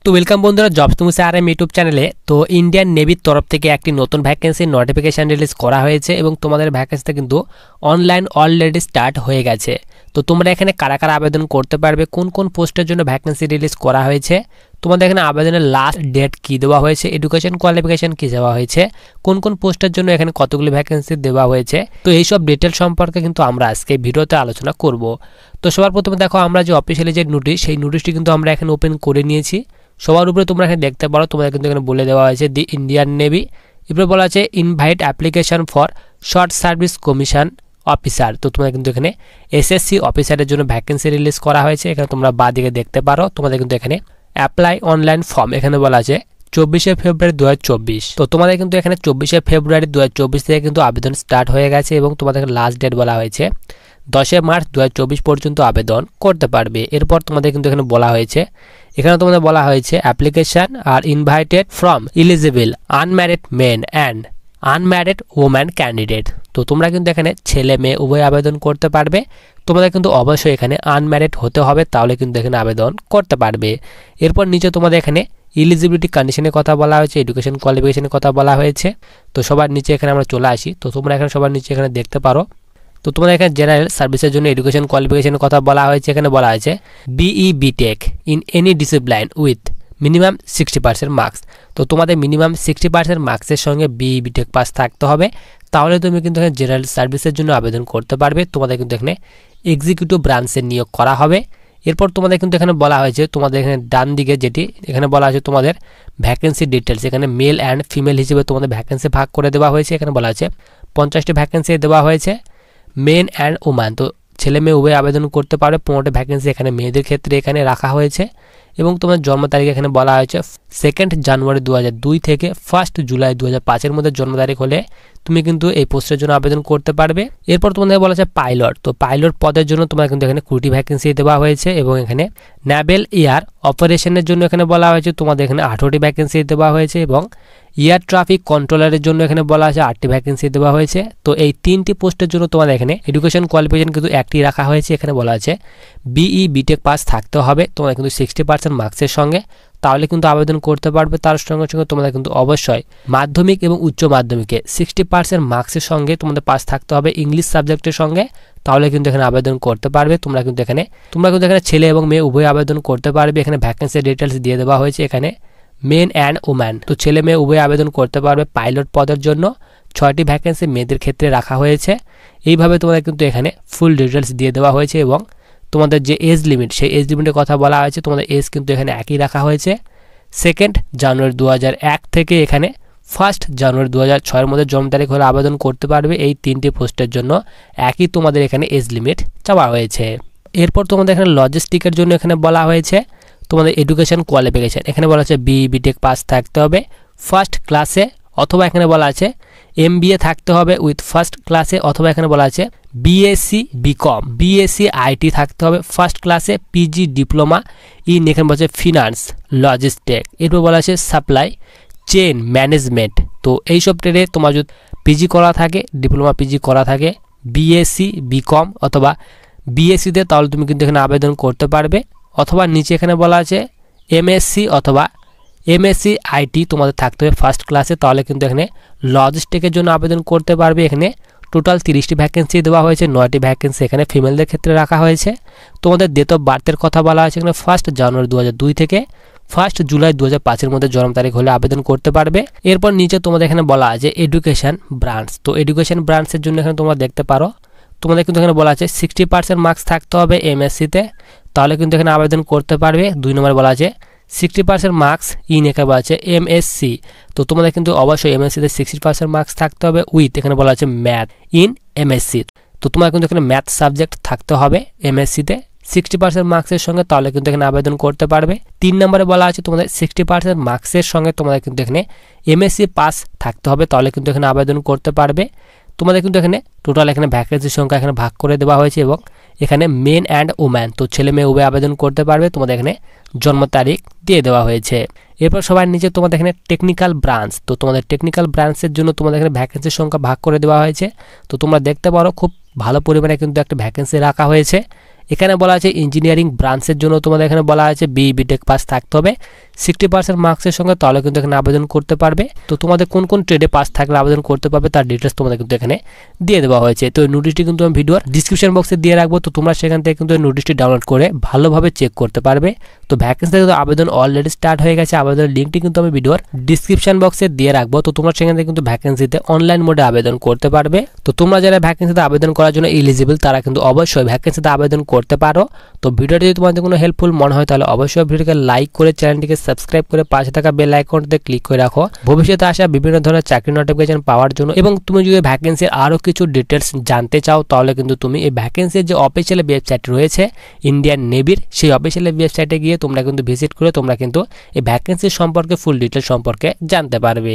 তো ওয়েলকাম বন্ধুরা, জবস তুমি আরএম ইউটিউব চ্যানেলে। তো ইন্ডিয়ান নেভির তরফ থেকে একটি নতুন ভ্যাকেন্সির নোটিফিকেশান রিলিজ করা হয়েছে এবং তোমাদের ভ্যাকেন্সিটা কিন্তু অনলাইন অলরেডি স্টার্ট হয়ে গেছে। তো তোমরা এখানে কারা কারা আবেদন করতে পারবে, কোন কোন পোস্টের জন্য ভ্যাকেন্সি রিলিজ করা হয়েছে, তোমাদের এখানে আবেদনের লাস্ট ডেট কী দেওয়া হয়েছে, এডুকেশন কোয়ালিফিকেশান কী দেওয়া হয়েছে, কোন কোন পোস্টের জন্য এখানে কতগুলি ভ্যাকেন্সি দেওয়া হয়েছে, তো এইসব ডিটেল সম্পর্কে কিন্তু আমরা আজকে ভিডিওতে আলোচনা করব। তো সবার প্রথমে দেখো, আমরা যে অফিসিয়ালি যে নোটিশ, সেই নোটিশটি কিন্তু আমরা এখানে ওপেন করে নিয়েছি। সবার উপরে তোমরা এখানে দেখতে পারো, তোমাদের কিন্তু এখানে বলে দেওয়া হয়েছে দি ইন্ডিয়ান নেভি। এরপরে বলা আছে invite application for short service commission officer. তো তোমরা কিন্তু এখানে এসএসসি অফিসারের জন্য ভ্যাকেন্সি রিলিজ করা হয়েছে। এখানে তোমরা বাঁদিকে দেখতে পারো, তোমাদের কিন্তু এখানে অ্যাপ্লাই অনলাইন ফর্ম এখানে বলা আছে 24শে ফেব্রুয়ারি 2024। তো তোমাদের কিন্তু এখানে 24শে ফেব্রুয়ারি 2024 থেকে কিন্তু আবেদন স্টার্ট হয়ে গেছে এবং তোমাদের লাস্ট ডেট বলা হয়েছে 10শে মার্চ 2024 পর্যন্ত আবেদন করতে পারবে। এরপর তোমাদের কিন্তু এখানে বলা হয়েছে, এখানে তোমাদের বলা হয়েছে application are invited from eligible unmarried men and unmarried woman candidate. তো তোমরা কিন্তু এখানে ছেলে মেয়ে উভয় আবেদন করতে পারবে। তোমাদের কিন্তু অবশ্যই এখানে আনম্যারিড হতে হবে, তাহলে কিন্তু এখানে আবেদন করতে পারবে। এরপর নিচে তোমাদের এখানে এলিজিবিলিটি কন্ডিশনের কথা বলা হয়েছে, এডুকেশন কোয়ালিফিকেশনের কথা বলা হয়েছে। তো সবার নিচে এখানে আমরা চলে আসি। তো তোমরা এখানে সবার নিচে এখানে দেখতে পারো, তো তোমাদের এখানে জেনারেল সার্ভিসের জন্য এডুকেশন কোয়ালিফিকেশনের কথা বলা হয়েছে। এখানে বলা হয়েছে BE BTech in any discipline with minimum 60% marks. তো তোমাদের মিনিমাম 60% মার্কসের সঙ্গে বিই বিটেক পাস থাকতে হবে, তাহলে তুমি কিন্তু এখানে জেনারেল সার্ভিসের জন্য আবেদন করতে পারবে। তোমাদের কিন্তু এখানে এক্সিকিউটিভ ব্রাঞ্চে নিয়োগ করা হবে। এরপর তোমাদের কিন্তু এখানে বলা হয়েছে, তোমাদের এখানে ডান দিকে যেটি এখানে বলা হয়েছে তোমাদের ভ্যাকেন্সি ডিটেলস, এখানে মেল অ্যান্ড ফিমেল হিসেবে তোমাদের ভ্যাকেন্সি ভাগ করে দেওয়া হয়েছে। এখানে বলা হয়েছে 50টি ভ্যাকেন্সি দেওয়া হয়েছে মেন অ্যান্ড ওম্যান। তো ছেলে মেয়ে উভয় আবেদন করতে পারবে। 15টি ভ্যাকেন্সি এখানে মেয়েদের ক্ষেত্রে এখানে রাখা হয়েছে এবং তোমার জন্ম তারিখ এখানে বলা হয়েছে 2 জানুয়ারি 2002 থেকে 1 জুলাই 2005 মধ্যে জন্ম তারিখ হলে তুমি কিন্তু এই পোস্টের জন্য আবেদন করতে পারবে। এরপর তোমাদের বলা হচ্ছে পাইলট। তো পাইলট পদের জন্য তোমার কিন্তু এখানে 20টি ভ্যাকেন্সি দেওয়া হয়েছে এবং এখানে ন্যাভেল এয়ার অপারেশনের জন্য এখানে বলা হয়েছে তোমাদের এখানে 18টি ভ্যাকেন্সি দেওয়া হয়েছে এবং এয়ার ট্রাফিক কন্ট্রোলারের জন্য এখানে বলা আছে 8টি ভ্যাকেন্সি দেওয়া হয়েছে। তো এই 3টি পোস্টের জন্য তোমাদের এখানে এডুকেশন কোয়ালিফিকেশন কিন্তু একটি রাখা হয়েছে। এখানে বলা আছে বিই বিটেক পাস থাকতে হবে তোমাদের কিন্তু 60% মার্কসের সঙ্গে, তাহলে কিন্তু আবেদন করতে পারবে। তার সঙ্গে সঙ্গে তোমাদের কিন্তু অবশ্যই মাধ্যমিক এবং উচ্চ মাধ্যমিকে 60% মার্কসের সঙ্গে তোমাদের পাস থাকতে হবে ইংলিশ সাবজেক্টের সঙ্গে, তাহলে কিন্তু এখানে আবেদন করতে পারবে। তোমরা কিন্তু এখানে ছেলে এবং মেয়ে উভয় আবেদন করতে পারবে। এখানে ভ্যাকেন্সি ডিটেলস দিয়ে দেওয়া হয়েছে, এখানে মেন অ্যান্ড ওম্যান। তো ছেলে মেয়ে উভয় আবেদন করতে পারবে। পাইলট পদের জন্য 6টি ভ্যাকেন্সি মেয়েদের ক্ষেত্রে রাখা হয়েছে। এইভাবে তোমাদের কিন্তু এখানে ফুল ডিটেলস দিয়ে দেওয়া হয়েছে এবং তোমাদের যে এজ লিমিট, সেই এজ লিমিটের কথা বলা হয়েছে। তোমাদের এজ কিন্তু এখানে একই রাখা হয়েছে, 2 জানুয়ারি 2001 থেকে এখানে 1 জানুয়ারি 2006 মধ্যে জন্ম তারিখ হলে আবেদন করতে পারবে। এই 3টি পোস্টের জন্য একই তোমাদের এখানে এজ লিমিট চাওয়া হয়েছে। এরপর তোমাদের এখানে লজিস্টিকের জন্য এখানে বলা হয়েছে তোমাদের এডুকেশন কোয়ালিফিকেশান। এখানে বলা আছে বিই বিটেক পাস থাকতে হবে ফার্স্ট ক্লাসে, অথবা এখানে বলা আছে MBA থাকতে হবে উইথ ফার্স্ট ক্লাসে, অথবা এখানে বলা আছে বিএসসি বিকম, বিএসসি আইটি থাকতে হবে ফার্স্ট ক্লাসে, পিজি ডিপ্লোমা ইন এখানে বলা আছে ফিনান্স লজিস্টিক। এরপর বলা আছে সাপ্লাই চেইন ম্যানেজমেন্ট। তো এইসব ট্রেডে তোমার যদি পিজি করা থাকে, ডিপ্লোমা পিজি করা থাকে, বিএসসি বিকম অথবা বিএসসিতে, তাহলে তুমি কিন্তু এখানে আবেদন করতে পারবে। অথবা নিচে এখানে বলা আছে এমএসসি অথবা এমএসসি আইটি তোমাদের থাকতে হবে ফার্স্ট ক্লাসে, তাহলে কিন্তু এখানে লজিস্টিকের জন্য আবেদন করতে পারবে। এখানে টোটাল 30টি ভ্যাকেন্সি দেওয়া হয়েছে, 9টি ভ্যাকেন্সি এখানে ফিমেলদের ক্ষেত্রে রাখা হয়েছে। তোমাদের ডেট অফ বার্থের কথা বলা হয়েছে, এখানে 1 জানুয়ারি 2002 থেকে 1 জুলাই 2005 মধ্যে জন্ম তারিখ হলে আবেদন করতে পারবে। এরপর নিচে তোমাদের এখানে বলা আছে এডুকেশন ব্রাঞ্চ। তো এডুকেশন ব্রাঞ্চের জন্য এখানে তোমরা দেখতে পারো, তোমাদের কিন্তু এখানে বলা আছে 60% মার্কস থাকতে হবে এমএসসিতে, তাহলে কিন্তু এখানে আবেদন করতে পারবে। 2 নম্বরে বলা আছে 60% মার্কস ইন এখানে বলা আছে এমএসসি। তো তোমাদের কিন্তু অবশ্যই এমএসসিতে 60% মার্কস থাকতে হবে উইথ এখানে বলা আছে ম্যাথ ইন এমএসসি। তো তোমার কিন্তু এখানে ম্যাথ সাবজেক্ট থাকতে হবে এমএসসিতে 60% মার্কসের সঙ্গে, তাহলে কিন্তু এখানে আবেদন করতে পারবে। 3 নম্বরে বলা আছে তোমাদের 60% মার্কসের সঙ্গে তোমাদের কিন্তু এখানে এমএসসি পাস থাকতে হবে, তাহলে কিন্তু এখানে আবেদন করতে পারবে। তোমাদের কিন্তু এখানে টোটাল এখানে ভ্যাকেন্সির সংখ্যা এখানে ভাগ করে দেওয়া হয়েছে এবং এখানে মেন অ্যান্ড ওম্যান। তো ছেলে মেয়ে উভয় আবেদন করতে পারবে। তোমাদের এখানে জন্ম তারিখ দিয়ে দেওয়া হয়েছে। এরপর সবার নিচে তোমাদের এখানে টেকনিক্যাল ব্রাঞ্চ। তো তোমাদের টেকনিক্যাল ব্রাঞ্চের জন্য তোমাদের এখানে ভ্যাকেন্সির সংখ্যা ভাগ করে দেওয়া হয়েছে। তো তোমরা দেখতে পারো খুব ভালো পরিমাণে কিন্তু একটা ভ্যাকেন্সি রাখা হয়েছে। এখানে বলা আছে ইঞ্জিনিয়ারিং ব্রাঞ্চের জন্য তোমাদের এখানে বলা আছে বিটেক পাস থাকতে হবে 60% মার্কসের সঙ্গে, তাহলে কিন্তু এখানে আবেদন করতে পারবে। তো তোমাদের কোন কোন ট্রেডে পাস থাকলে আবেদন করতে পারবে তার ডিটেলস তোমাদের কিন্তু এখানে দিয়ে দেওয়া হয়েছে। তো এই নোটিশটি কিন্তু আমি ভিডিওর ডিসক্রিপশন বক্সে দিয়ে রাখবো, তো তোমরা সেখান থেকে কিন্তু এই নোটিশটি ডাউনলোড করে ভালোভাবে চেক করতে পারবে। তো ভ্যাকেন্সি কিন্তু আবেদন অলরেডি স্টার্ট হয়ে গেছে, আবেদনের লিঙ্কটি কিন্তু আমি ভিডিওর ডিসক্রিপশন বক্সে দিয়ে রাখবো। তো তোমরা সেখান থেকে কিন্তু ভ্যাকেন্সিতে অনলাইন মোডে আবেদন করতে পারবে। তো তোমরা যারা ভ্যাকেন্সিতে আবেদন করার জন্য এলিজিবল তারা কিন্তু অবশ্যই ভ্যাকেন্সিতে আবেদন করতে পারো। তো ভিডিওটি যদি তোমাদের কোনো হেল্পফুল মনে হয় তাহলে অবশ্যই ভিডিওকে লাইক করে চ্যানেলটিকে সাবস্ক্রাইব করে পাশে থাকা বেল আইকনটিতে ক্লিক করে রাখো ভবিষ্যতে আসা বিভিন্ন ধরনের চাকরি নোটিফিকেশন পাওয়ার জন্য। এবং তুমি যদি ভ্যাকেন্সির আরও কিছু ডিটেলস জানতে চাও তাহলে কিন্তু তুমি এই ভ্যাকেন্সির যে অফিসিয়াল ওয়েবসাইট রয়েছে ইন্ডিয়ান নেভির, সেই অফিসিয়াল ওয়েবসাইটে গিয়ে তোমরা কিন্তু ভিজিট করে তোমরা কিন্তু এই ভ্যাকেন্সি সম্পর্কে ফুল ডিটেলস সম্পর্কে জানতে পারবে।